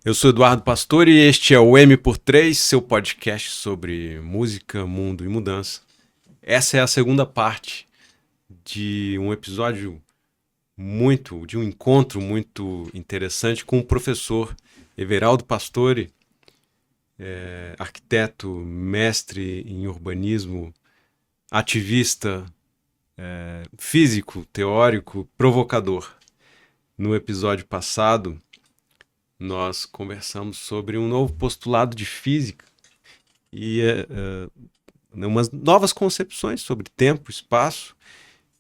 Eu sou Eduardo Pastore e este é o M por 3, seu podcast sobre música, mundo e mudança. Essa é a segunda parte de um episódio de um encontro muito interessante com o professor Everaldo Pastore, arquiteto, mestre em urbanismo, ativista, físico, teórico, provocador. No episódio passado, nós conversamos sobre um novo postulado de física e umas novas concepções sobre tempo, espaço,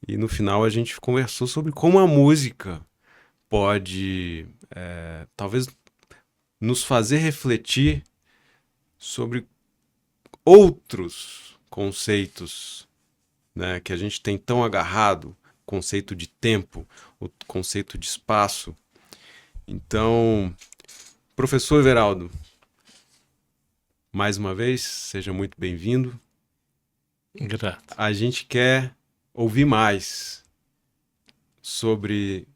e no final a gente conversou sobre como a música pode talvez nos fazer refletir sobre outros conceitos, né, que a gente tem tão agarrado, conceito de tempo, o conceito de espaço. Então, professor Everaldo, mais uma vez, seja muito bem-vindo. Grato. A gente quer ouvir mais sobre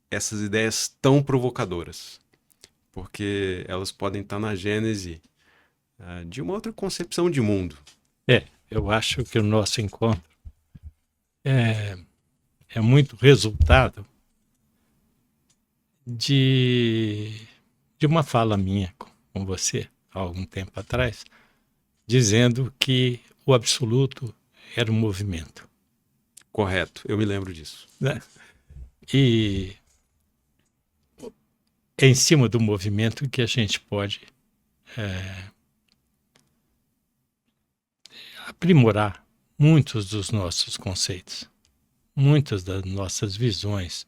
essas ideias tão provocadoras, porque elas podem estar na gênese de uma outra concepção de mundo. Eu acho que o nosso encontro é muito resultado de uma fala minha com você, há algum tempo atrás, dizendo que o absoluto era um movimento. Correto, eu me lembro disso. Né? E é em cima do movimento que a gente pode aprimorar muitos dos nossos conceitos, muitas das nossas visões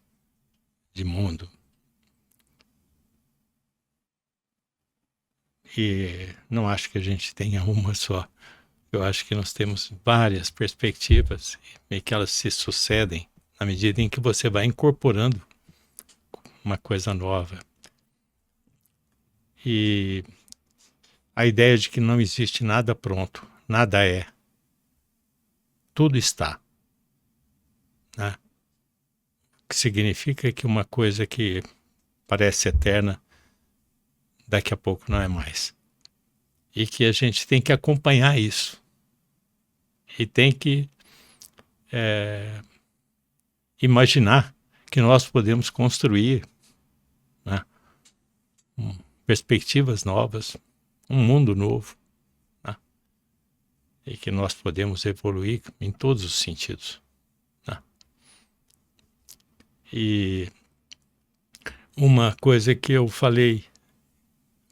de mundo. E não acho que a gente tenha uma só. Eu acho que nós temos várias perspectivas e que elas se sucedem na medida em que você vai incorporando uma coisa nova. E a ideia de que não existe nada pronto, nada é. Tudo está. Né? O que significa que uma coisa que parece eterna, daqui a pouco não é mais. E que a gente tem que acompanhar isso. E tem que imaginar que nós podemos construir, né, perspectivas novas, um mundo novo, né, e que nós podemos evoluir em todos os sentidos. Né. E uma coisa que eu falei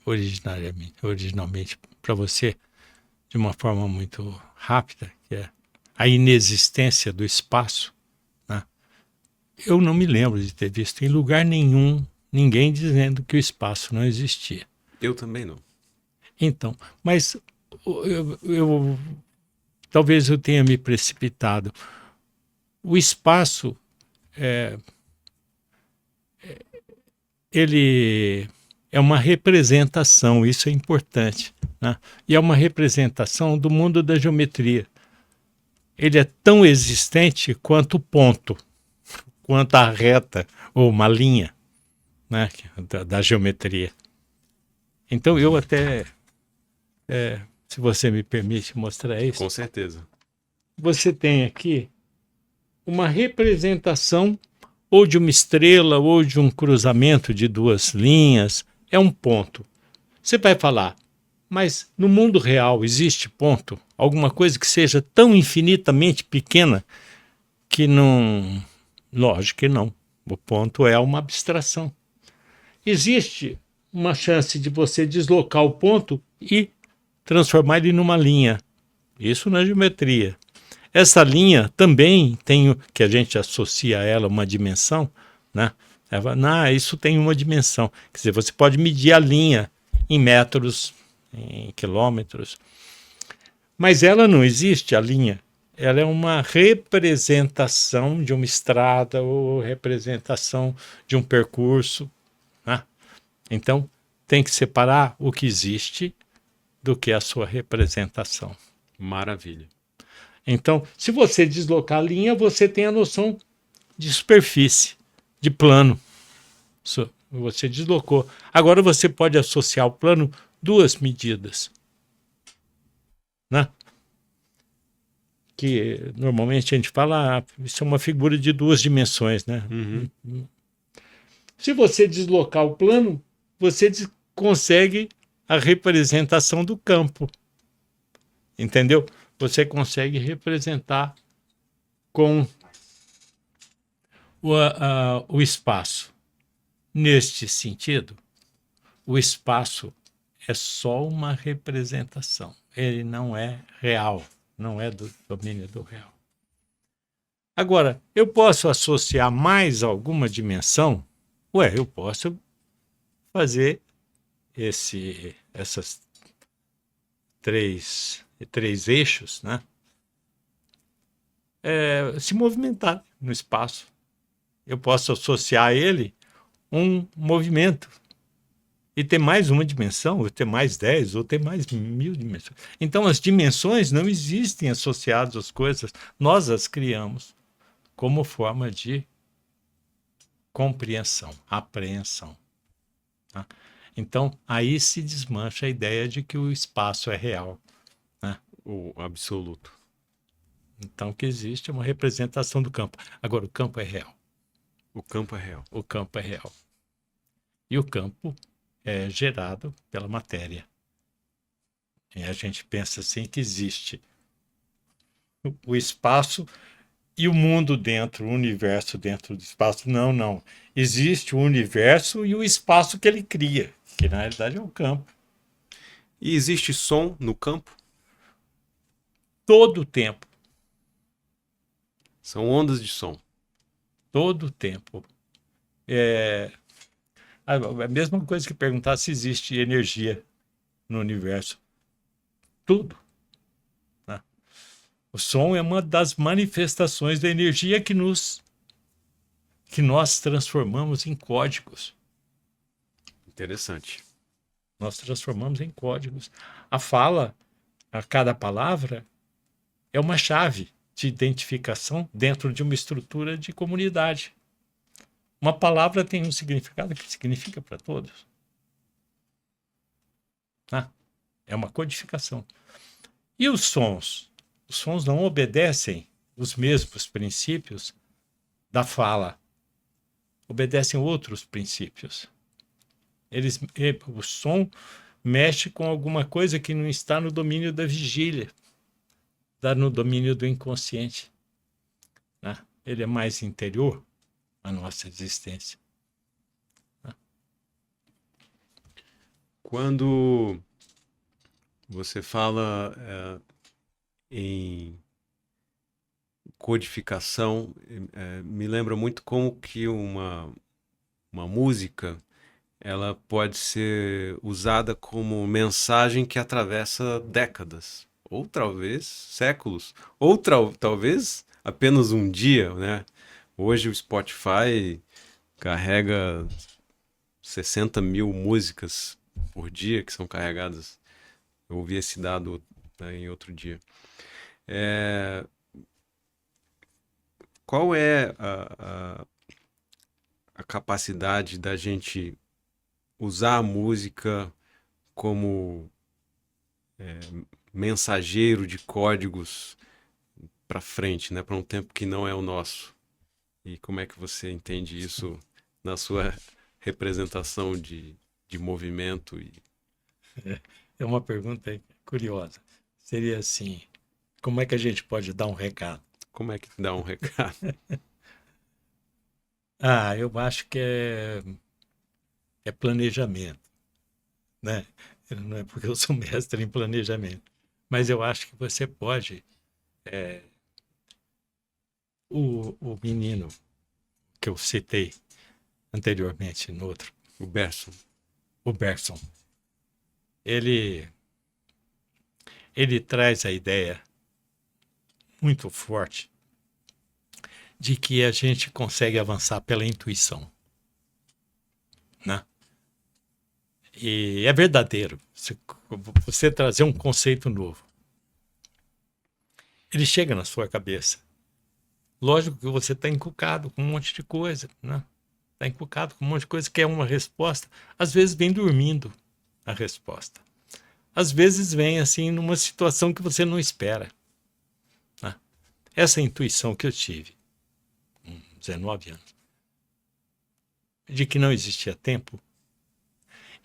originalmente para você, de uma forma muito rápida, que é a inexistência do espaço, né? Eu não me lembro de ter visto em lugar nenhum ninguém dizendo que o espaço não existia. Eu também não. Então, mas talvez eu tenha me precipitado. O espaço, ele é uma representação, isso é importante, né? E é uma representação do mundo da geometria. Ele é tão existente quanto o ponto, quanto a reta ou uma linha, né, da geometria. Então eu até, se você me permite mostrar isso. Com certeza. Você tem aqui uma representação ou de uma estrela ou de um cruzamento de duas linhas. É um ponto. Você vai falar, mas no mundo real existe ponto? Alguma coisa que seja tão infinitamente pequena que não... Lógico que não. O ponto é uma abstração. Existe uma chance de você deslocar o ponto e transformar ele numa linha. Isso na geometria. Essa linha também tem, que a gente associa a ela uma dimensão, né? Isso tem uma dimensão. Quer dizer, você pode medir a linha em metros, em quilômetros, mas ela não existe, a linha. Ela é uma representação de uma estrada ou representação de um percurso, né? Então, tem que separar o que existe do que a sua representação. Maravilha. Então, se você deslocar a linha, você tem a noção de superfície, de plano. Você deslocou. Agora você pode associar ao plano duas medidas, né? Que normalmente a gente fala, isso é uma figura de duas dimensões, né? Uhum. Se você deslocar o plano, você consegue a representação do campo. Entendeu? Você consegue representar com o espaço. Neste sentido, o espaço é só uma representação. Ele não é real, não é do domínio do real. Agora, eu posso associar mais alguma dimensão? Eu posso fazer essas três eixos, né? Se movimentar no espaço. Eu posso associar a ele um movimento e ter mais uma dimensão, ou ter mais 10, ou ter mais 1000 dimensões. Então, as dimensões não existem associadas às coisas, nós as criamos como forma de compreensão, apreensão. Tá? Então, aí se desmancha a ideia de que o espaço é real. Né? O absoluto. Então, o que existe é uma representação do campo. Agora, o campo é real. O campo é real. O campo é real. E o campo é gerado pela matéria. E a gente pensa assim que existe o espaço e o mundo dentro, o universo dentro do espaço. Não, não. Existe o universo e o espaço que ele cria, que na realidade é o campo. E existe som no campo? Todo o tempo. São ondas de som. Todo o tempo. É a mesma coisa que perguntar se existe energia no universo. Tudo. Né? O som é uma das manifestações da energia que nós transformamos em códigos. Interessante. Nós transformamos em códigos. A fala, a cada palavra, é uma chave de identificação dentro de uma estrutura de comunidade. Uma palavra tem um significado que significa para todos. É uma codificação. E os sons? Os sons não obedecem os mesmos princípios da fala. Obedecem outros princípios. O som mexe com alguma coisa que não está no domínio da vigília, está no domínio do inconsciente. Né? Ele é mais interior à nossa existência. Né? Quando você fala em codificação, me lembra muito como que uma música ela pode ser usada como mensagem que atravessa décadas, ou talvez séculos, ou talvez apenas um dia, né? Hoje o Spotify carrega 60 mil músicas por dia que são carregadas. Eu ouvi esse dado, né, em outro dia. Qual é a capacidade da gente usar a música como mensageiro de códigos para frente, né, para um tempo que não é o nosso? E como é que você entende isso na sua representação de movimento? É uma pergunta curiosa. Seria assim, como é que a gente pode dar um recado? Como é que dá um recado? Eu acho que é planejamento, né? Não é porque eu sou mestre em planejamento, mas eu acho que você pode. O menino que eu citei anteriormente no outro, O Berson. o Bergson, ele traz a ideia muito forte de que a gente consegue avançar pela intuição, né? E é verdadeiro. Você trazer um conceito novo. Ele chega na sua cabeça. Lógico que você está encucado com um monte de coisa, né? Está encucado com um monte de coisa que é uma resposta. Às vezes vem dormindo a resposta. Às vezes vem assim numa situação que você não espera, né? Essa intuição que eu tive, com 19 anos, de que não existia tempo,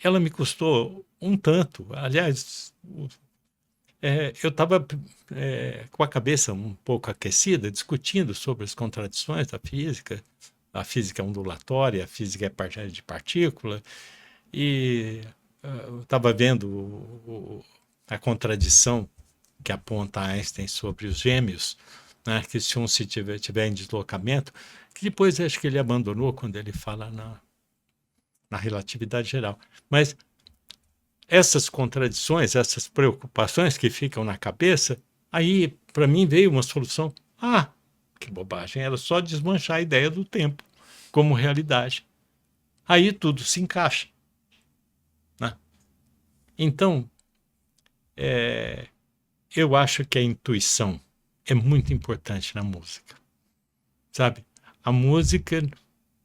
ela me custou um tanto. Aliás, eu estava com a cabeça um pouco aquecida, discutindo sobre as contradições da física. A física é ondulatória, a física é de partícula, e eu estava vendo a contradição que aponta Einstein sobre os gêmeos, né, que se um se tiver em deslocamento, que depois acho que ele abandonou quando ele fala na relatividade geral. Mas essas contradições, essas preocupações que ficam na cabeça, aí para mim veio uma solução. Ah, que bobagem, era só desmanchar a ideia do tempo como realidade. Aí tudo se encaixa, né? Então, eu acho que a intuição é muito importante na música, sabe? A música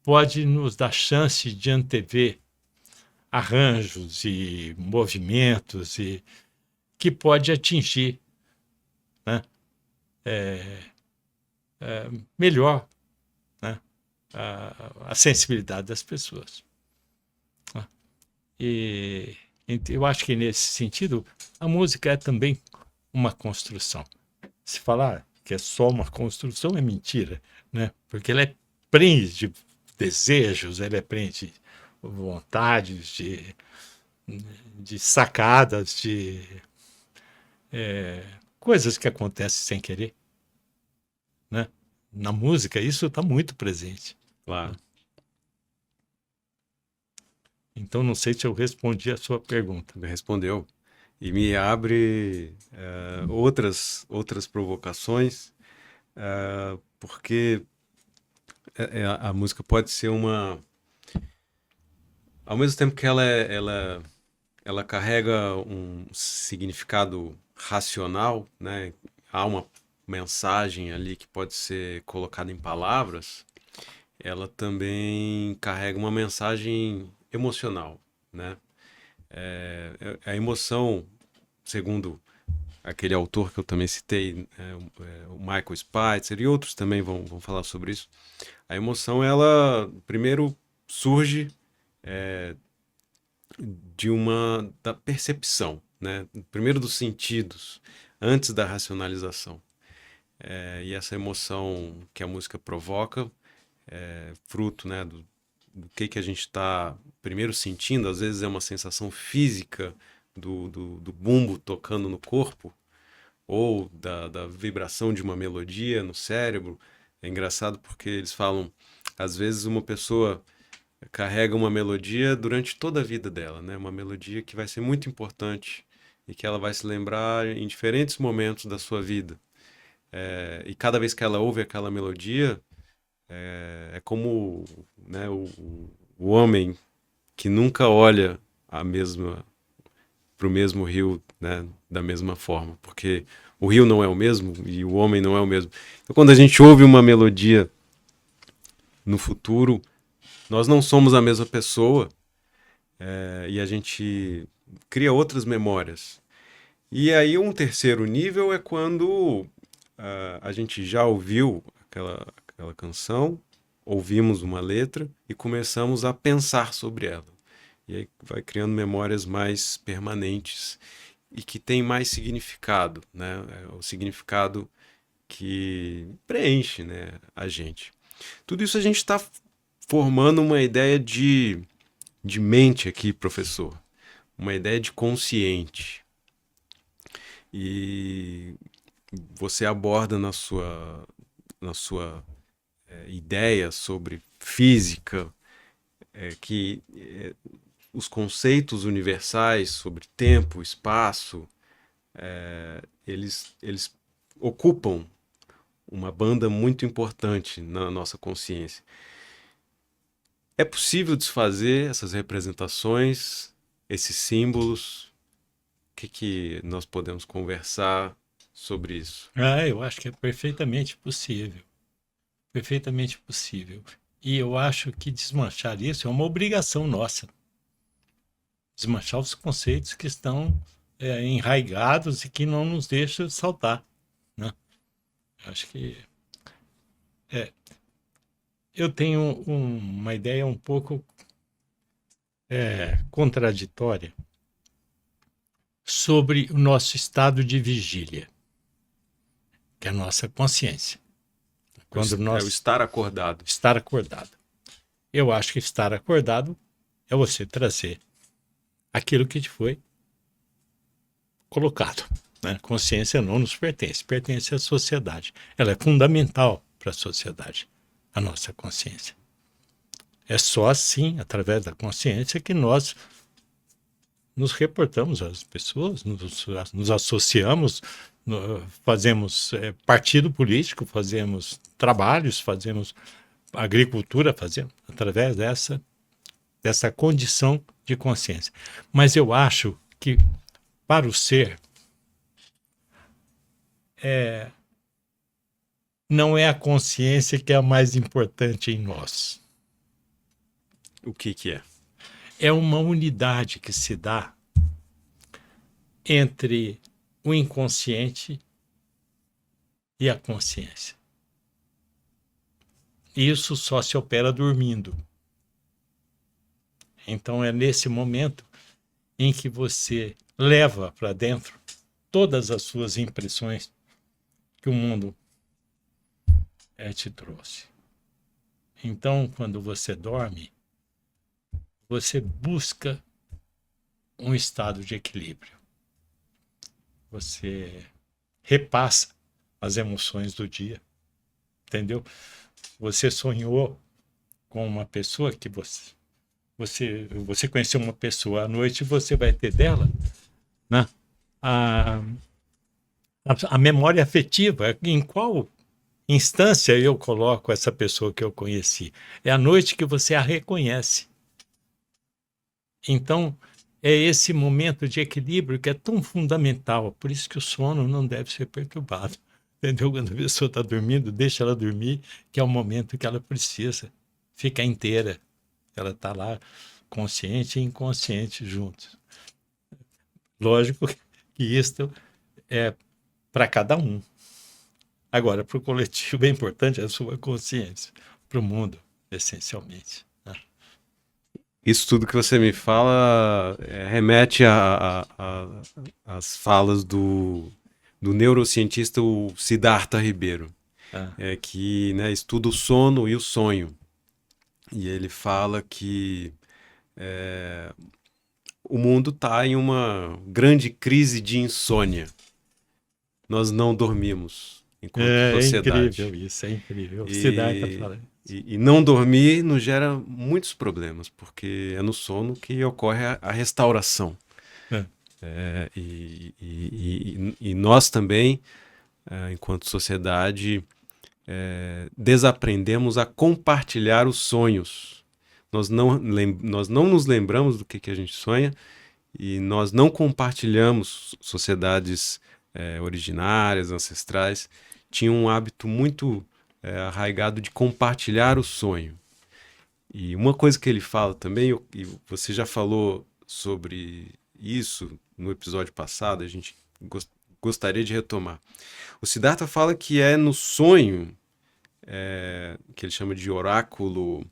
pode nos dar chance de antever arranjos e movimentos e que pode atingir, né, melhor, né, a sensibilidade das pessoas. E eu acho que nesse sentido a música é também uma construção. Se falar que é só uma construção é mentira, né? Porque ela é preenche de desejos, ela é preenche de vontades, de sacadas, de coisas que acontecem sem querer, né? Na música isso está muito presente. Claro. Então não sei se eu respondi a sua pergunta. Respondeu. E me abre outras provocações, porque a música pode ser uma... Ao mesmo tempo que ela carrega um significado racional, né? Há uma mensagem ali que pode ser colocada em palavras, ela também carrega uma mensagem emocional, né? A emoção, segundo aquele autor que eu também citei, o Michael Spitzer, e outros também vão falar sobre isso. A emoção, ela primeiro surge da percepção, né? Primeiro dos sentidos, antes da racionalização. E essa emoção que a música provoca é fruto, né, do que a gente está primeiro sentindo. Às vezes é uma sensação física do bumbo tocando no corpo, ou da vibração de uma melodia no cérebro. É engraçado porque eles falam, às vezes uma pessoa carrega uma melodia durante toda a vida dela, né? Uma melodia que vai ser muito importante e que ela vai se lembrar em diferentes momentos da sua vida. E cada vez que ela ouve aquela melodia, é como, né, o homem que nunca olha para o mesmo rio, né, da mesma forma, porque o rio não é o mesmo e o homem não é o mesmo. Então, quando a gente ouve uma melodia no futuro, nós não somos a mesma pessoa, e a gente cria outras memórias. E aí um terceiro nível é quando a gente já ouviu aquela canção, ouvimos uma letra e começamos a pensar sobre ela. E aí vai criando memórias mais permanentes e que tem mais significado, né? É o significado que preenche, né, a gente. Tudo isso a gente está formando uma ideia de mente aqui, professor. Uma ideia de consciente. E você aborda na sua ideia sobre física que os conceitos universais sobre tempo, espaço, eles ocupam uma banda muito importante na nossa consciência. É possível desfazer essas representações esses símbolos? O que nós podemos conversar sobre isso? Eu acho que é perfeitamente possível. Perfeitamente possível. E eu acho que desmanchar isso é uma obrigação nossa. Desmanchar os conceitos que estão enraigados e que não nos deixam saltar, né? Acho que eu tenho uma ideia um pouco contraditória sobre o nosso estado de vigília, que é a nossa consciência. Quando nós É o estar acordado. estar acordado. Eu acho que estar acordado é você trazer aquilo que te foi colocado, né? Consciência não nos pertence, pertence à sociedade. Ela é fundamental para a sociedade, a nossa consciência. É só assim, através da consciência, que nós nos reportamos às pessoas, nos associamos, fazemos partido político, fazemos trabalhos, fazemos agricultura, fazemos através dessa condição de consciência. Mas eu acho que para o ser não é a consciência que é a mais importante em nós. O que é? É uma unidade que se dá entre o inconsciente e a consciência. Isso só se opera dormindo. Então é nesse momento em que você leva para dentro todas as suas impressões que o mundo te trouxe. Então, quando você dorme, você busca um estado de equilíbrio. Você repassa as emoções do dia, entendeu? Você sonhou com uma pessoa que você conheceu uma pessoa à noite, você vai ter dela, né? A memória afetiva, em qual instância eu coloco essa pessoa que eu conheci? É a noite que você a reconhece. Então, é esse momento de equilíbrio que é tão fundamental. Por isso que o sono não deve ser perturbado. Entendeu? Quando a pessoa está dormindo, deixa ela dormir, que é o momento que ela precisa ficar inteira. Ela está lá consciente e inconsciente juntos. Lógico que isso é para cada um. Agora, para o coletivo é importante a sua consciência, para o mundo, essencialmente. Isso tudo que você me fala remete às falas do neurocientista o Siddhartha Ribeiro, que, né, estuda o sono e o sonho. E ele fala que o mundo está em uma grande crise de insônia. Nós não dormimos enquanto sociedade. É incrível isso, é incrível. O Siddhartha fala. E não dormir nos gera muitos problemas, porque é no sono que ocorre a restauração. E nós também, enquanto sociedade, desaprendemos a compartilhar os sonhos. Nós não nos lembramos do que a gente sonha e nós não compartilhamos. Sociedades originárias, ancestrais, tinham um hábito muito arraigado de compartilhar o sonho. E uma coisa que ele fala também, e você já falou sobre isso no episódio passado, a gente gostaria de retomar. O Siddhartha fala que é no sonho, que ele chama de oráculo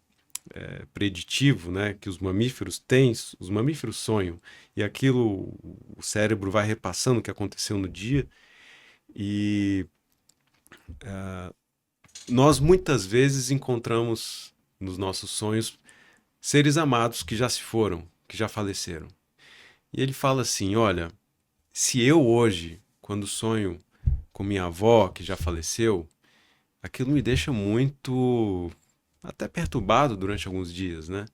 preditivo, né, que os mamíferos têm, os mamíferos sonham, e aquilo o cérebro vai repassando o que aconteceu no dia, e nós muitas vezes encontramos nos nossos sonhos seres amados que já se foram, que já faleceram. E ele fala assim, olha, se eu hoje, quando sonho com minha avó que já faleceu, aquilo me deixa muito até perturbado durante alguns dias, né?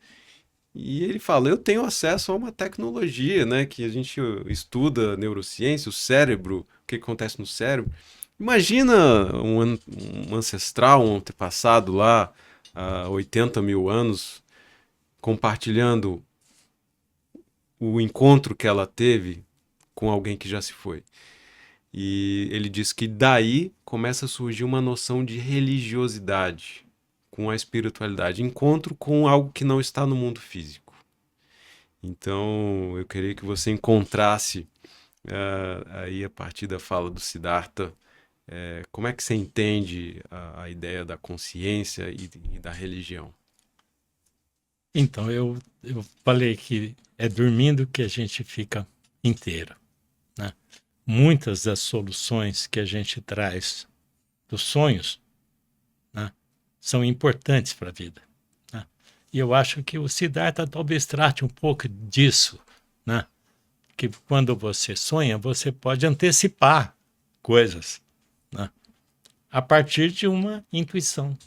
E ele fala, eu tenho acesso a uma tecnologia, né, que a gente estuda neurociência, o cérebro, o que acontece no cérebro. Imagina um ancestral, um antepassado lá há 80 mil anos compartilhando o encontro que ela teve com alguém que já se foi. E ele diz que daí começa a surgir uma noção de religiosidade com a espiritualidade, encontro com algo que não está no mundo físico. Então, eu queria que você encontrasse aí a partir da fala do Siddhartha, como é que você entende a ideia da consciência e da religião? Então, eu falei que é dormindo que a gente fica inteiro, né? Muitas das soluções que a gente traz dos sonhos, né, são importantes para a vida, né? E eu acho que o Siddhartha talvez trate um pouco disso, né? Que quando você sonha, você pode antecipar coisas, né, a partir de uma intuição,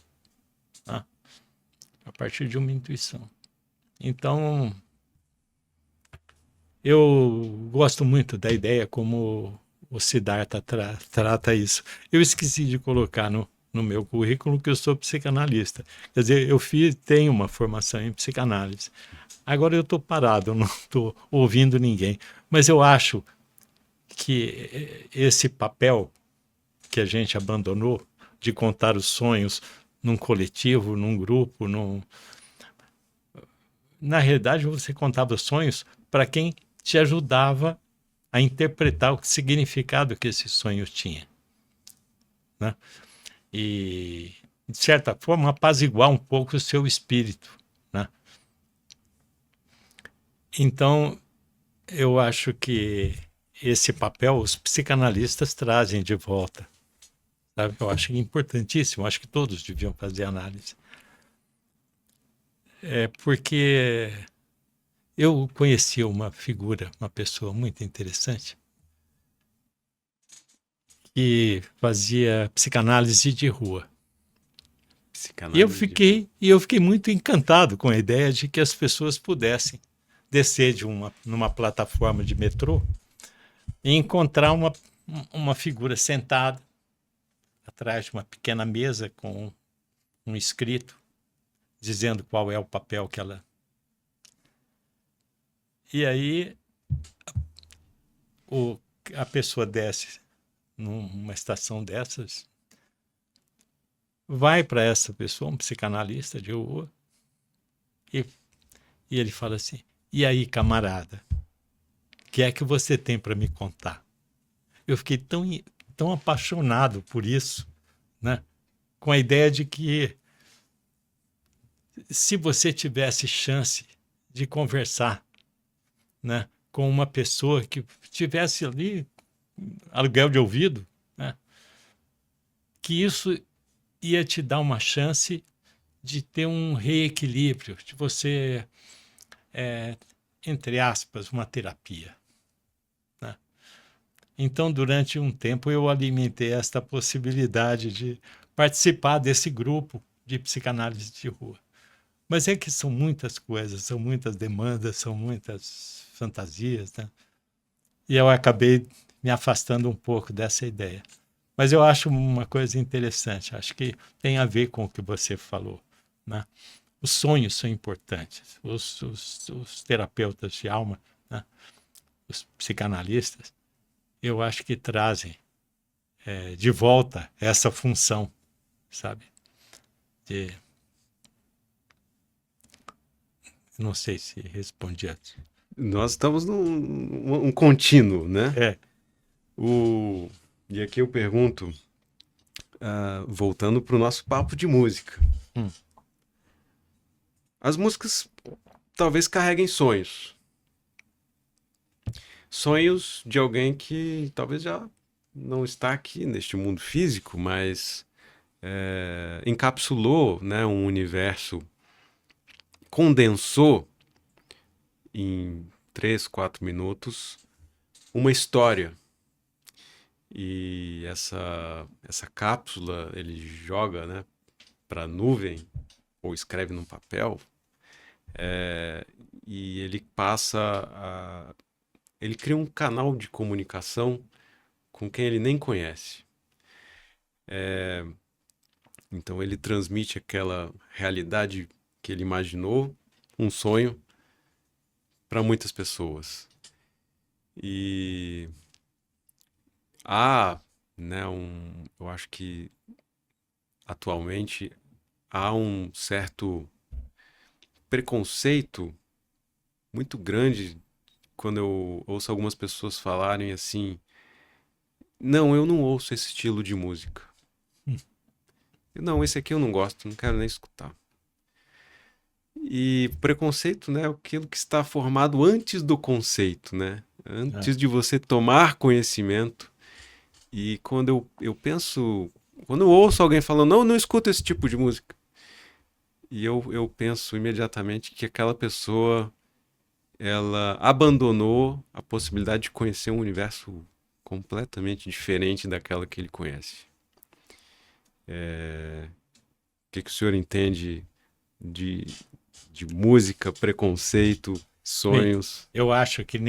né? A partir de uma intuição. Então, eu gosto muito da ideia como o Siddhartha trata isso. Eu esqueci de colocar no meu currículo que eu sou psicanalista. Quer dizer, tenho uma formação em psicanálise. Agora eu estou parado, eu não estou ouvindo ninguém. Mas eu acho que esse papel que a gente abandonou de contar os sonhos num coletivo, num grupo, na realidade você contava os sonhos para quem te ajudava a interpretar o significado que esse sonho tinha, né? E, de certa forma, apaziguar um pouco o seu espírito, né? Então, eu acho que esse papel os psicanalistas trazem de volta, sabe? Eu acho importantíssimo, acho que todos deviam fazer análise. Porque eu conheci uma figura, uma pessoa muito interessante, que fazia psicanálise de rua. E eu fiquei muito encantado com a ideia de que as pessoas pudessem descer numa plataforma de metrô e encontrar uma figura sentada atrás de uma pequena mesa com um escrito dizendo qual é o papel que ela... E aí a pessoa desce numa estação dessas, vai para essa pessoa, um psicanalista de rua, e ele fala assim: e aí, camarada, o que é que você tem para me contar? Eu fiquei tão apaixonado por isso, né? Com a ideia de que se você tivesse chance de conversar, né, com uma pessoa que tivesse ali aluguel de ouvido, né, que isso ia te dar uma chance de ter um reequilíbrio, de você, entre aspas, uma terapia, né? Então, durante um tempo, eu alimentei esta possibilidade de participar desse grupo de psicanálise de rua. Mas é que são muitas coisas, são muitas demandas, são muitas fantasias, né? E eu acabei me afastando um pouco dessa ideia. Mas eu acho uma coisa interessante, acho que tem a ver com o que você falou, né? Os sonhos são importantes. Os terapeutas de alma, né, os psicanalistas, eu acho que trazem de volta essa função, sabe? Não sei se respondi a... Nós estamos num contínuo, né? É. E aqui eu pergunto, voltando para o nosso papo de música. As músicas talvez carreguem sonhos. Sonhos de alguém que talvez já não está aqui neste mundo físico, mas encapsulou, né, um universo, condensou em 3, 4 minutos uma história. E essa cápsula ele joga, né, para a nuvem ou escreve num papel, e ele ele cria um canal de comunicação com quem ele nem conhece. Então ele transmite aquela realidade que ele imaginou, um sonho, para muitas pessoas. E há, né, eu acho que atualmente há um certo preconceito muito grande quando eu ouço algumas pessoas falarem assim: não, eu não ouço esse estilo de música. Não, esse aqui eu não gosto, não quero nem escutar. E preconceito, né, é aquilo que está formado antes do conceito, né? É. Antes de você tomar conhecimento. E quando eu penso, quando eu ouço alguém falando, não, não escuta esse tipo de música. E eu penso imediatamente que aquela pessoa, ela abandonou a possibilidade de conhecer um universo completamente diferente daquela que ele conhece. O que o senhor entende de, de música, preconceito, Bem, sonhos? eu acho que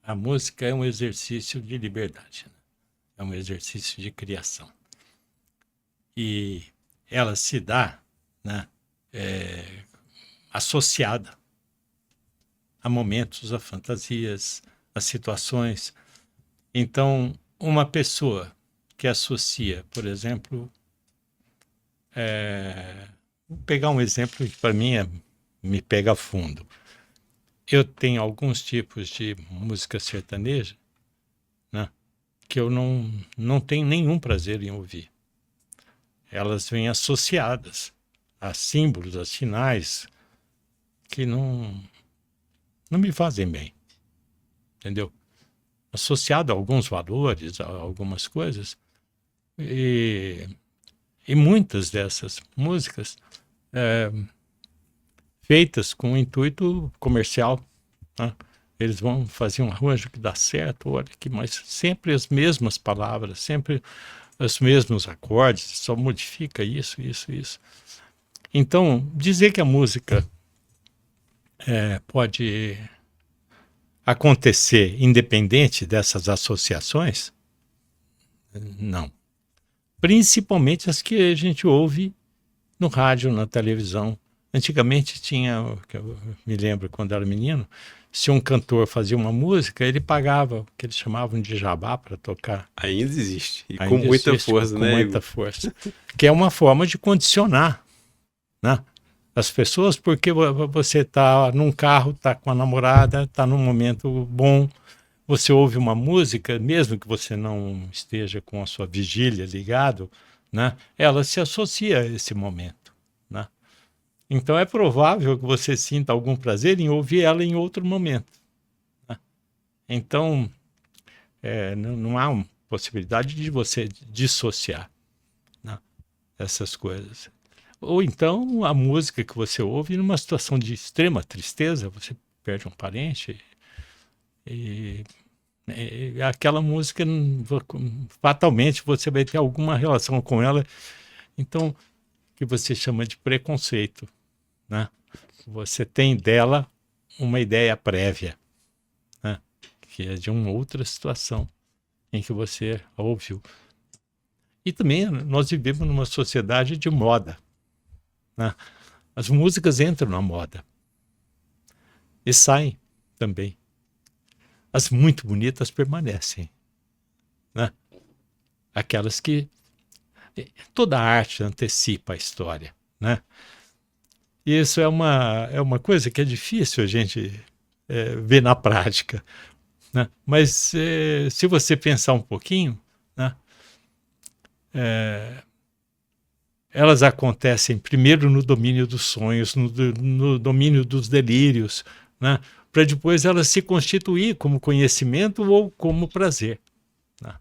a música é um exercício de liberdade, né? É um exercício de criação. E ela se dá, né, associada a momentos, a fantasias, a situações. Então, uma pessoa que associa, por exemplo, vou pegar um exemplo que para mim me pega a fundo. Eu tenho alguns tipos de música sertaneja, né, que eu não tenho nenhum prazer em ouvir. Elas vêm associadas a símbolos, a sinais que não me fazem bem, entendeu? Associado a alguns valores, a algumas coisas. E, e muitas dessas músicas feitas com intuito comercial, né? Eles vão fazer um arranjo que dá certo, olha que, mas sempre as mesmas palavras, sempre os mesmos acordes, só modifica isso, isso, isso. Então, dizer que a música pode acontecer independente dessas associações, não. Principalmente as que a gente ouve no rádio, na televisão. Antigamente tinha, que eu me lembro quando era menino, se um cantor fazia uma música, ele pagava o que eles chamavam de jabá para tocar. Ainda existe. E com Ainda muita existe força, com né, muita Igor? força. Que é uma forma de condicionar, né, as pessoas, porque você está num carro, está com a namorada, está num momento bom, você ouve uma música, mesmo que você não esteja com a sua vigília ligado, né, ela se associa a esse momento, né? Então é provável que você sinta algum prazer em ouvir ela em outro momento, né? Então não há uma possibilidade de você dissociar, né, essas coisas. Ou então a música que você ouve numa situação de extrema tristeza, você perde um parente e aquela música fatalmente você vai ter alguma relação com ela, então que você chama de preconceito, né? Você tem dela uma ideia prévia, né, que é de uma outra situação em que você a ouviu. E também nós vivemos numa sociedade de moda, né? As músicas entram na moda e saem também. As muito bonitas permanecem, né? Aquelas que toda a arte antecipa a história, né? E isso é uma coisa que é difícil a gente ver na prática, né? Mas se você pensar um pouquinho, né, elas acontecem primeiro no domínio dos sonhos, no domínio dos delírios, né, para depois elas se constituir como conhecimento ou como prazer, né?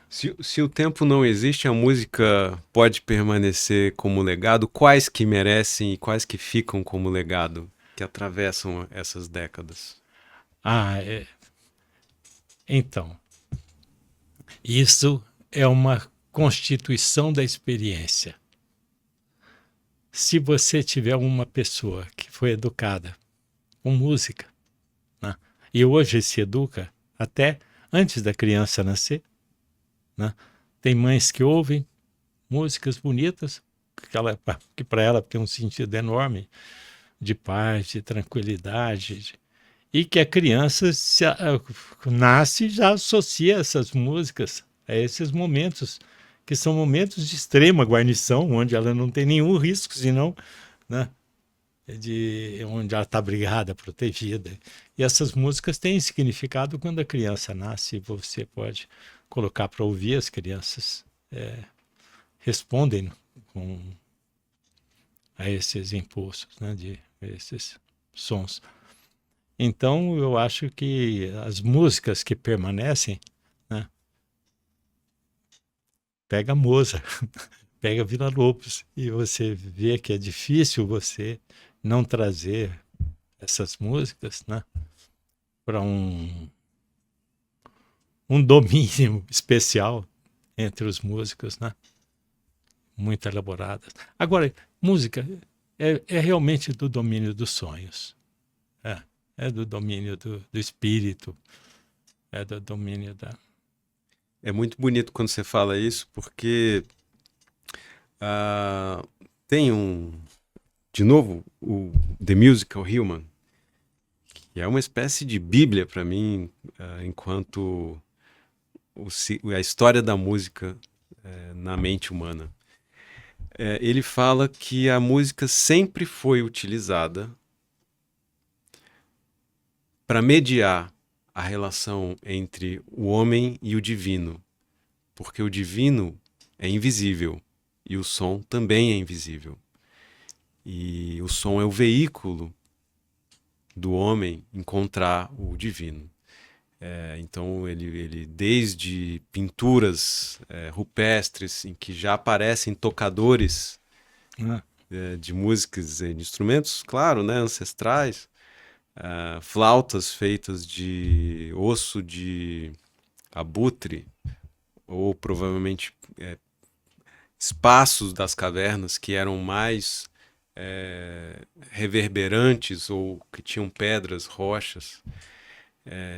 Se o tempo não existe, a música pode permanecer como legado? Quais que merecem e quais que ficam como legado, que atravessam essas décadas? Ah, então, isso é uma constituição da experiência. Se você tiver uma pessoa que foi educada com música, né, e hoje se educa até antes da criança nascer, né, tem mães que ouvem músicas bonitas, que para ela tem um sentido enorme, de paz, de tranquilidade, e que a criança nasce e já associa essas músicas a esses momentos, que são momentos de extrema guarnição, onde ela não tem nenhum risco, senão, né, de onde ela está abrigada, protegida. E essas músicas têm significado quando a criança nasce, e você pode colocar para ouvir, as crianças respondem com, a esses impulsos, né, de esses sons. Então, eu acho que as músicas que permanecem, né, pega Mozart, pega Villa-Lobos, e você vê que é difícil você não trazer essas músicas, né, para um domínio especial entre os músicos, né, muito elaboradas. Agora, música é realmente do domínio dos sonhos, é do domínio do espírito, é do domínio da... É muito bonito quando você fala isso, porque ah, tem de novo, o The Musical Human, que é uma espécie de bíblia para mim, enquanto a história da música na mente humana. Ele fala que a música sempre foi utilizada para mediar a relação entre o homem e o divino, porque o divino é invisível e o som também é invisível. E o som é o veículo do homem encontrar o divino. Então ele desde pinturas rupestres em que já aparecem tocadores de músicas e de instrumentos, claro, né, ancestrais, flautas feitas de osso de abutre, ou provavelmente espaços das cavernas que eram mais reverberantes ou que tinham pedras, rochas.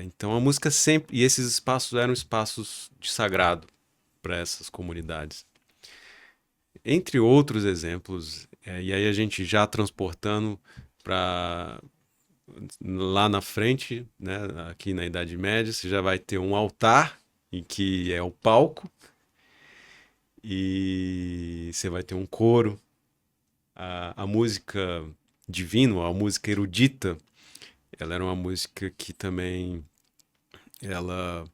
Então a música sempre... E esses espaços eram espaços de sagrado para essas comunidades. Entre outros exemplos, e aí a gente já transportando para lá na frente, né, aqui na Idade Média, você já vai ter um altar, em que é o palco, e você vai ter um coro. A música divina, a música erudita, ela era uma música que também ela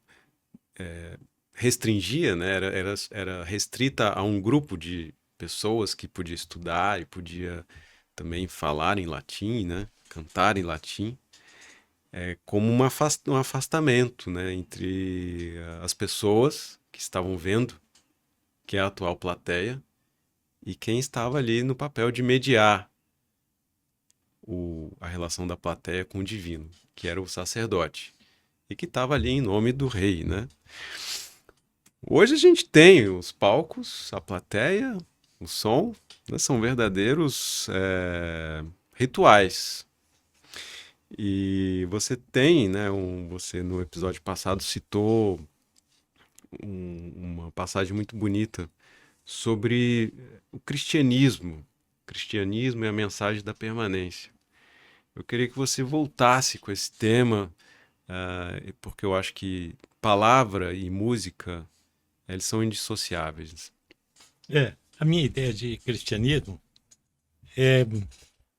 restringia, né? Era restrita a um grupo de pessoas que podia estudar e podia também falar em latim, né? Cantar em latim, como um afastamento, né? Entre as pessoas que estavam vendo, que é a atual plateia, e quem estava ali no papel de mediar a relação da plateia com o divino, que era o sacerdote, e que estava ali em nome do rei, né? Hoje a gente tem os palcos, a plateia, o som, né? São verdadeiros rituais. E você tem, né? Você no episódio passado citou uma passagem muito bonita sobre o cristianismo. O cristianismo e a mensagem da permanência. Eu queria que você voltasse com esse tema, porque eu acho que palavra e música, eles são indissociáveis. A minha ideia de cristianismo é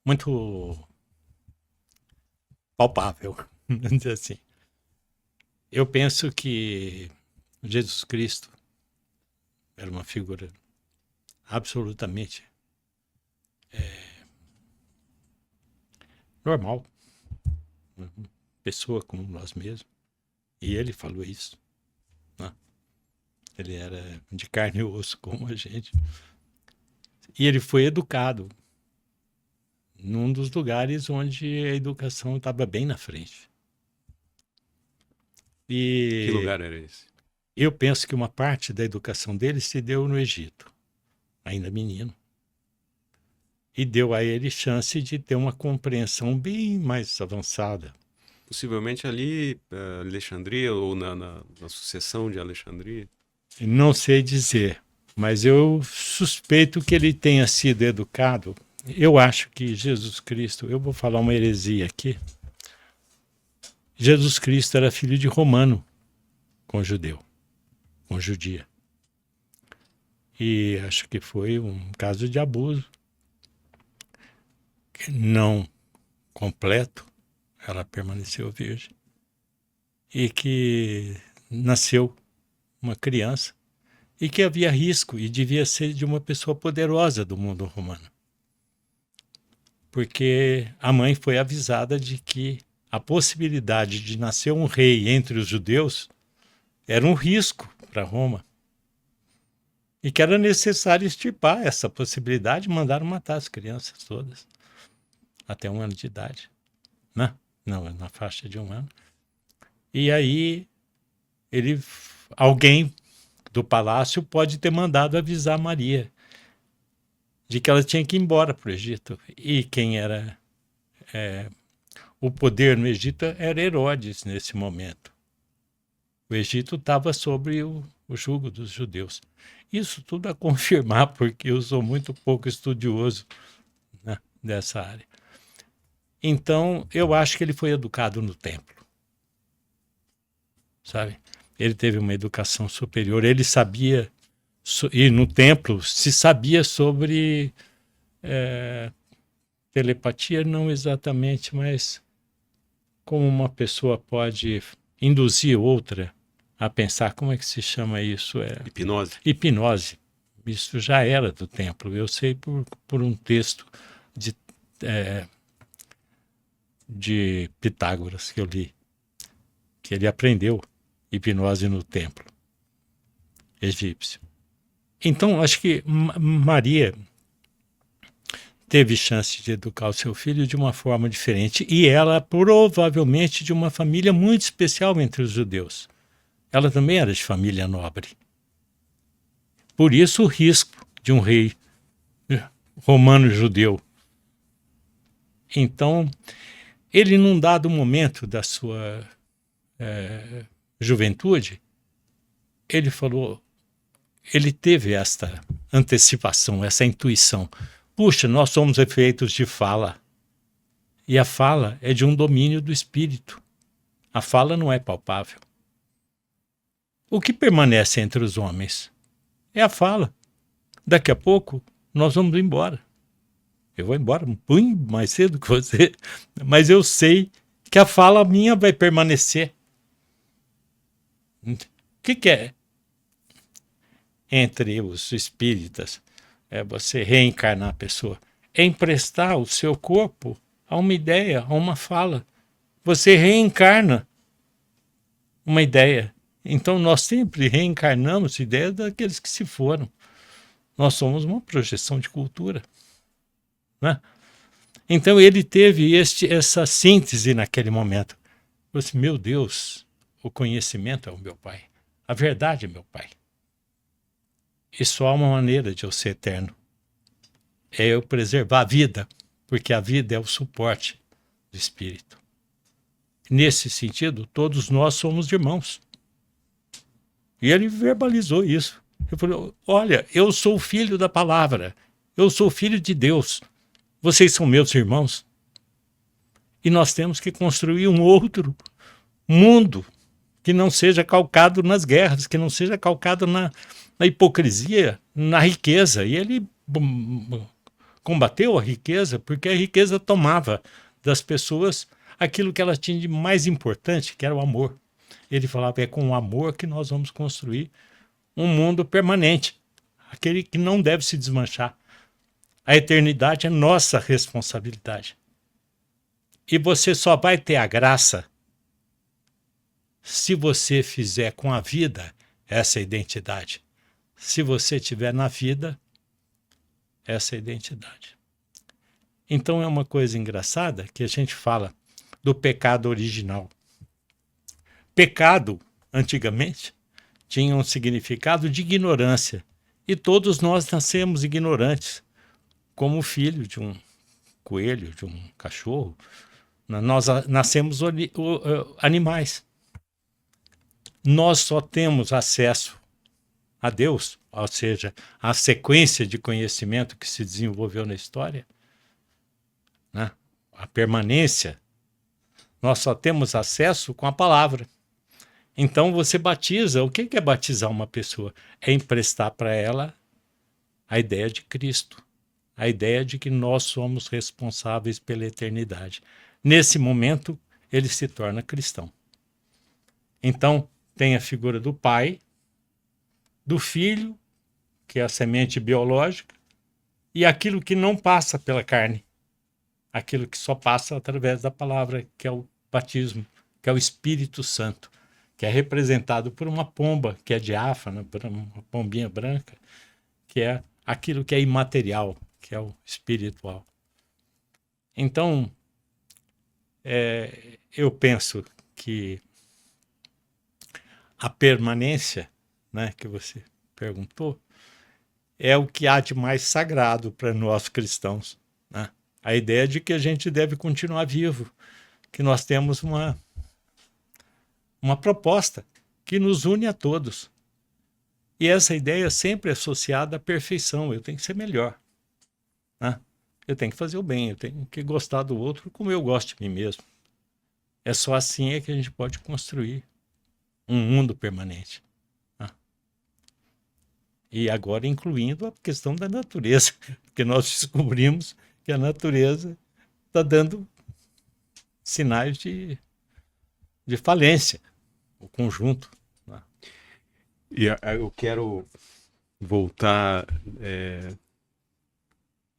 muito palpável, vamos dizer assim. Eu penso que Jesus Cristo era uma figura absolutamente normal, uma pessoa como nós mesmos, e ele falou isso, né? Ele era de carne e osso como a gente, e ele foi educado num dos lugares onde a educação estava bem na frente. Que lugar era esse? Eu penso que uma parte da educação dele se deu no Egito, ainda menino. E deu a ele chance de ter uma compreensão bem mais avançada. Possivelmente ali, Alexandria, ou na sucessão de Alexandria? Não sei dizer, mas eu suspeito que ele tenha sido educado eu acho que Jesus Cristo, eu vou falar uma heresia aqui. Jesus Cristo era filho de romano com judeu, com judia. E acho que foi um caso de abuso. Não completo, ela permaneceu virgem. E que nasceu uma criança e que havia risco e devia ser de uma pessoa poderosa do mundo romano. Porque a mãe foi avisada de que a possibilidade de nascer um rei entre os judeus era um risco para Roma. E que era necessário extirpar essa possibilidade e mandaram matar as crianças todas, até 1 ano de idade. Não, na faixa de 1 ano. E aí, alguém do palácio pode ter mandado avisar Maria de que ela tinha que ir embora para o Egito. E quem era o poder no Egito era Herodes nesse momento. O Egito estava sob o jugo dos judeus. Isso tudo a confirmar, porque eu sou muito pouco estudioso, né, dessa área. Então, eu acho que ele foi educado no templo. Sabe? Ele teve uma educação superior, ele sabia, e no templo se sabia sobre telepatia, não exatamente, mas como uma pessoa pode induzir outra a pensar, como é que se chama isso? Hipnose. Hipnose. Isso já era do templo, eu sei por um texto de Pitágoras que eu li, que ele aprendeu hipnose no templo egípcio. Então, acho que Maria teve chance de educar o seu filho de uma forma diferente, e ela provavelmente de uma família muito especial entre os judeus. Ela também era de família nobre. Por isso o risco de um rei romano-judeu. Então, ele num dado momento da sua juventude, ele falou, ele teve esta antecipação, essa intuição. Puxa, nós somos efeitos de fala. E a fala é de um domínio do espírito. A fala não é palpável. O que permanece entre os homens é a fala. Daqui a pouco nós vamos embora. Eu vou embora muito mais cedo que você, mas eu sei que a fala minha vai permanecer. O que é entre os espíritas? É você reencarnar a pessoa. É emprestar o seu corpo a uma ideia, a uma fala. Você reencarna uma ideia. Então nós sempre reencarnamos ideias daqueles que se foram. Nós somos uma projeção de cultura, né? Então ele teve essa síntese naquele momento. Eu disse, meu Deus, o conhecimento é o meu pai. A verdade é meu pai. E só há uma maneira de eu ser eterno. É eu preservar a vida, porque a vida é o suporte do espírito. Nesse sentido, todos nós somos irmãos. E ele verbalizou isso. Ele falou, olha, eu sou filho da palavra. Eu sou filho de Deus. Vocês são meus irmãos. E nós temos que construir um outro mundo que não seja calcado nas guerras, que não seja calcado na hipocrisia, na riqueza. E ele combateu a riqueza porque a riqueza tomava das pessoas aquilo que elas tinham de mais importante, que era o amor. Ele falava, é com o amor que nós vamos construir um mundo permanente, aquele que não deve se desmanchar. A eternidade é nossa responsabilidade. E você só vai ter a graça se você fizer com a vida essa identidade. Se você tiver na vida essa identidade. Então é uma coisa engraçada que a gente fala do pecado original. Pecado, antigamente, tinha um significado de ignorância. E todos nós nascemos ignorantes, como filho de um coelho, de um cachorro. Nós nascemos animais. Nós só temos acesso a Deus, ou seja, a sequência de conhecimento que se desenvolveu na história, né? A permanência, nós só temos acesso com a palavra. Então você batiza. O que é batizar uma pessoa? É emprestar para ela a ideia de Cristo, a ideia de que nós somos responsáveis pela eternidade. Nesse momento, ele se torna cristão. Então, tem a figura do pai, do filho, que é a semente biológica, e aquilo que não passa pela carne, aquilo que só passa através da palavra, que é o batismo, que é o Espírito Santo, que é representado por uma pomba, que é diáfana, por uma pombinha branca, que é aquilo que é imaterial, que é o espiritual. Então, eu penso que a permanência, né, que você perguntou, é o que há de mais sagrado para nós cristãos, né? A ideia de que a gente deve continuar vivo, que nós temos uma proposta que nos une a todos. E essa ideia sempre é associada à perfeição. Eu tenho que ser melhor, né? Eu tenho que fazer o bem, eu tenho que gostar do outro como eu gosto de mim mesmo. É só assim é que a gente pode construir um mundo permanente, né? E agora incluindo a questão da natureza, porque nós descobrimos que a natureza está dando sinais de falência, o conjunto, né? E eu quero voltar,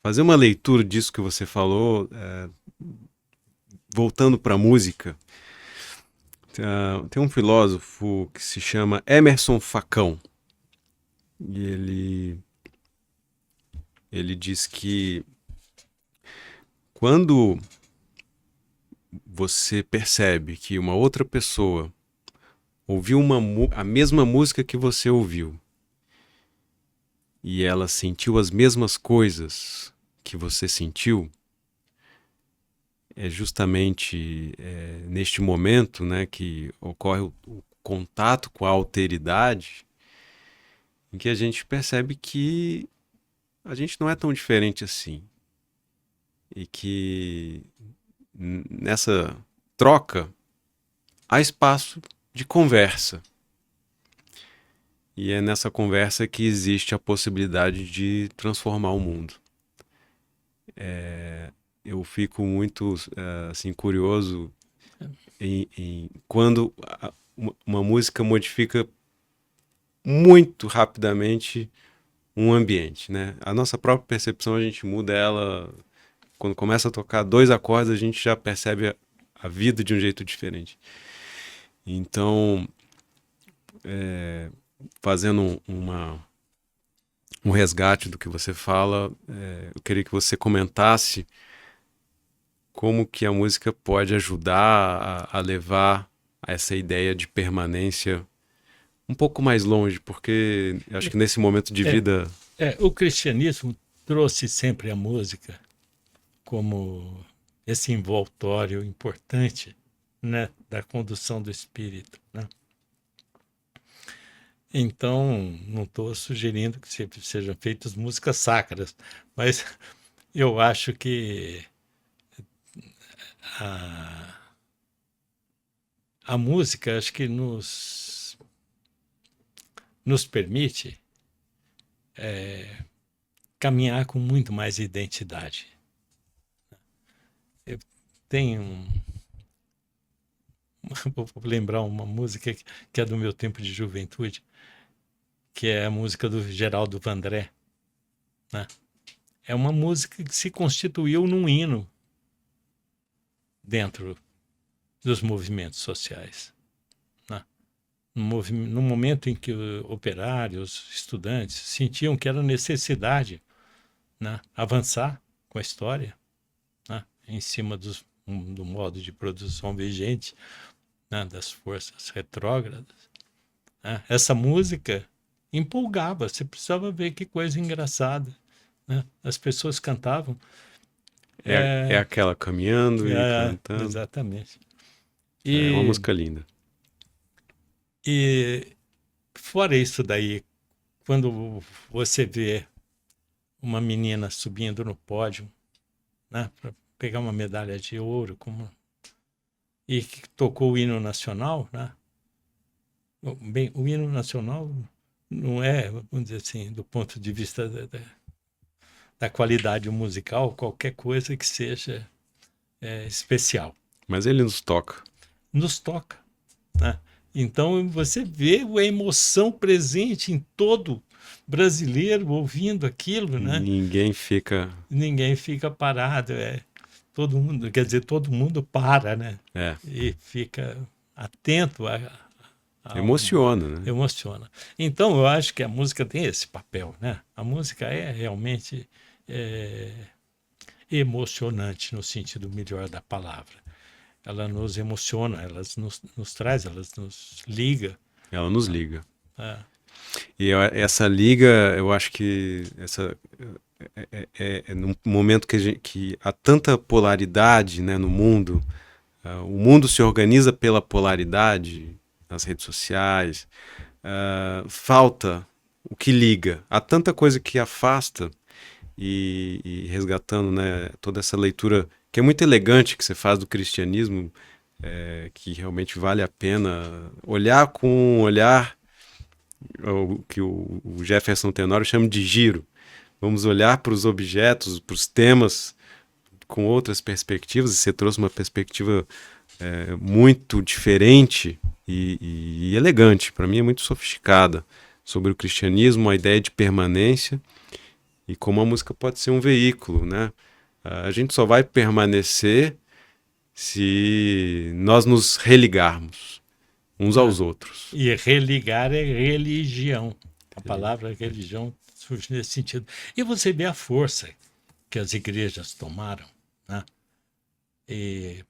fazer uma leitura disso que você falou, voltando para a música. Tem um filósofo que se chama Emerson Facão, e ele diz que quando você percebe que uma outra pessoa ouviu a mesma música que você ouviu e ela sentiu as mesmas coisas que você sentiu, é justamente neste momento, né, que ocorre o contato com a alteridade, em que a gente percebe que a gente não é tão diferente assim. E que nessa troca há espaço de conversa. E é nessa conversa que existe a possibilidade de transformar o mundo. Eu fico muito assim, curioso em quando uma música modifica muito rapidamente um ambiente, né? A nossa própria percepção, a gente muda ela. Quando começa a tocar 2 acordes, a gente já percebe a vida de um jeito diferente. Então, fazendo um resgate do que você fala, eu queria que você comentasse como que a música pode ajudar a levar essa ideia de permanência um pouco mais longe, porque acho que nesse momento de vida... O cristianismo trouxe sempre a música como esse envoltório importante, né, da condução do espírito, né? Então, não estou sugerindo que sejam feitas músicas sacras, mas eu acho que a música, acho que nos permite caminhar com muito mais identidade. Eu tenho vou lembrar uma música que é do meu tempo de juventude, que é a música do Geraldo Vandré, né? É uma música que se constituiu num hino dentro dos movimentos sociais, né? No momento em que operários, estudantes sentiam que era necessidade, né, avançar com a história, né, em cima do modo de produção vigente, né, das forças retrógradas, né? Essa música empolgava, você precisava ver que coisa engraçada, né? As pessoas cantavam. É aquela caminhando e cantando. Exatamente. É uma música linda. E fora isso daí, quando você vê uma menina subindo no pódio, né, pegar uma medalha de ouro e que tocou o hino nacional, né? Bem, o hino nacional não é, vamos dizer assim, do ponto de vista da qualidade musical, qualquer coisa que seja especial. Mas ele nos toca. Nos toca, né? Então você vê a emoção presente em todo brasileiro ouvindo aquilo, né? Ninguém fica... Ninguém fica parado, todo mundo, quer dizer, todo mundo para, né? É, E fica atento emociona, né? emociona. Então eu acho que a música tem esse papel, né? A música é realmente emocionante no sentido melhor da palavra. Ela nos emociona, ela nos traz, ela nos liga. Ela nos liga. É. E essa liga, eu acho que é num momento que há tanta polaridade, né, no mundo, o mundo se organiza pela polaridade nas redes sociais, falta o que liga. Há tanta coisa que afasta e resgatando, né, toda essa leitura que é muito elegante que você faz do cristianismo, que realmente vale a pena olhar com um olhar o que o Jefferson Tenório chama de giro. Vamos olhar para os objetos, para os temas com outras perspectivas, e você trouxe uma perspectiva muito diferente e elegante, para mim é muito sofisticada, sobre o cristianismo, a ideia de permanência e como a música pode ser um veículo, né? A gente só vai permanecer se nós nos religarmos uns aos outros. E religar é religião. A palavra religião surge nesse sentido. E você vê a força que as igrejas tomaram, né? E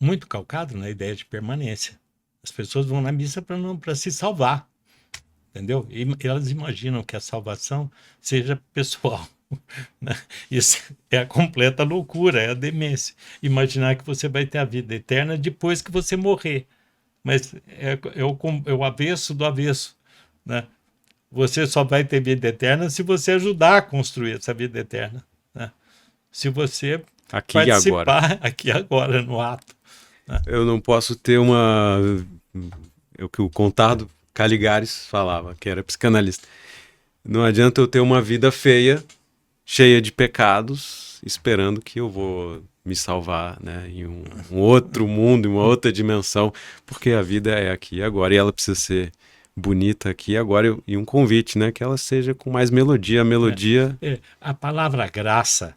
muito calcado na ideia de permanência. As pessoas vão na missa para se salvar, entendeu? E elas imaginam que a salvação seja pessoal. Né? Isso é a completa loucura, é a demência. Imaginar que você vai ter a vida eterna depois que você morrer. Mas é o avesso do avesso, né? Você só vai ter vida eterna se você ajudar a construir essa vida eterna, né? Se você Aqui participar aqui agora, no ato. Né? Eu não posso ter o que o Contardo Caligares falava, que era psicanalista. Não adianta eu ter uma vida feia, cheia de pecados, esperando que eu vou me salvar, né, em um outro mundo, em uma outra dimensão, porque a vida é aqui e agora, e ela precisa ser bonita aqui e agora, e um convite, né, que ela seja com mais melodia. A melodia... A palavra graça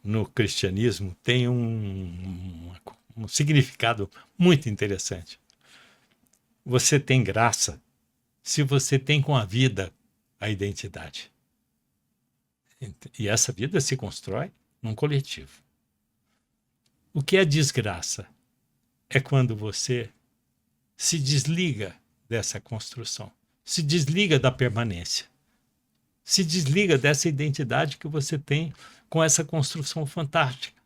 no cristianismo tem um significado muito interessante. Você tem graça se você tem com a vida a identidade. E essa vida se constrói num coletivo. O que é desgraça? É quando você se desliga dessa construção, se desliga da permanência, se desliga dessa identidade que você tem com essa construção fantástica.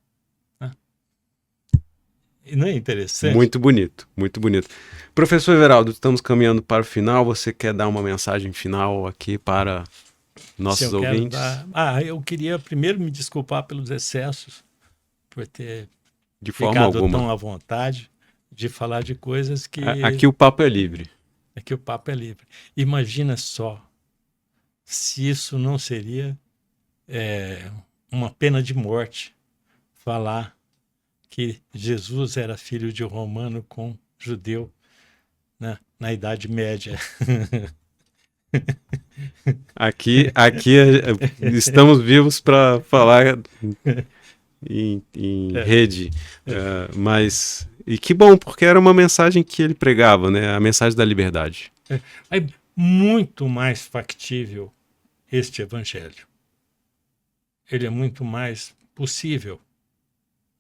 Né? E não é interessante? Muito bonito, muito bonito. Professor Everaldo, estamos caminhando para o final. Você quer dar uma mensagem final aqui para nossos ouvintes? Eu queria primeiro me desculpar pelos excessos, por ter de forma ficado alguma tão à vontade de falar de coisas que... Aqui o papo é livre. Aqui o papo é livre. Imagina só se isso não seria uma pena de morte, falar que Jesus era filho de romano com judeu, né, na Idade Média. Aqui estamos vivos para falar em rede, mas e que bom, porque era uma mensagem que ele pregava, né? A mensagem da liberdade. É muito mais factível este evangelho. Ele é muito mais possível.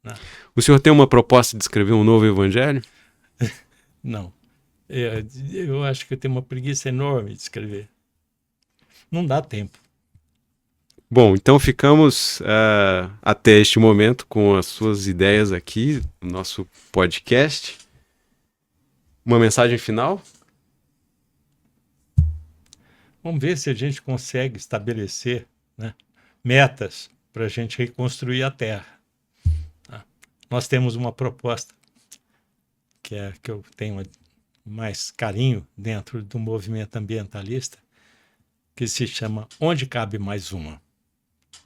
Né? O senhor tem uma proposta de escrever um novo evangelho? Não. Eu acho que eu tenho uma preguiça enorme de escrever. Não dá tempo. Bom, então ficamos até este momento com as suas ideias aqui no nosso podcast. Uma mensagem final? Vamos ver se a gente consegue estabelecer, né, metas para a gente reconstruir a Terra. nós temos uma proposta que é que eu tenho mais carinho dentro do movimento ambientalista, que se chama Onde Cabe Mais Uma.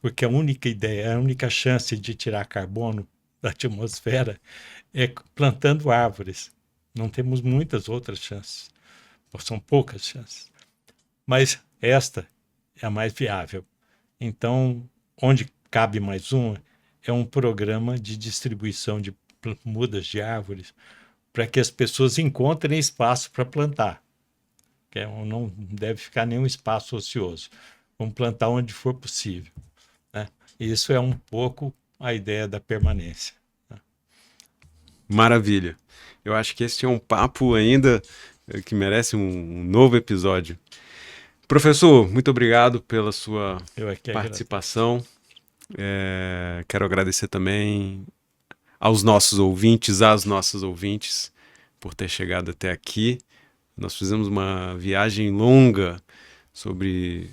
Porque a única ideia, a única chance de tirar carbono da atmosfera é plantando árvores. Não temos muitas outras chances, ou são poucas chances. Mas esta é a mais viável. Então, Onde Cabe Mais Uma é um programa de distribuição de mudas de árvores para que as pessoas encontrem espaço para plantar. Não deve ficar nenhum espaço ocioso. Vamos plantar onde for possível, né? Isso é um pouco a ideia da permanência. Maravilha. Eu acho que esse é um papo ainda que merece um novo episódio. Professor, muito obrigado pela sua participação. Quero agradecer também aos nossos ouvintes, às nossas ouvintes, por ter chegado até aqui. Nós fizemos uma viagem longa sobre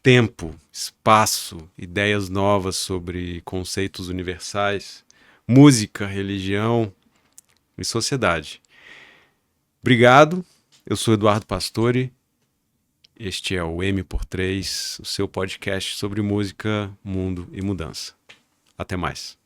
tempo, espaço, ideias novas sobre conceitos universais, música, religião e sociedade. Obrigado, eu sou Eduardo Pastore, este é o M por 3, o seu podcast sobre música, mundo e mudança. Até mais.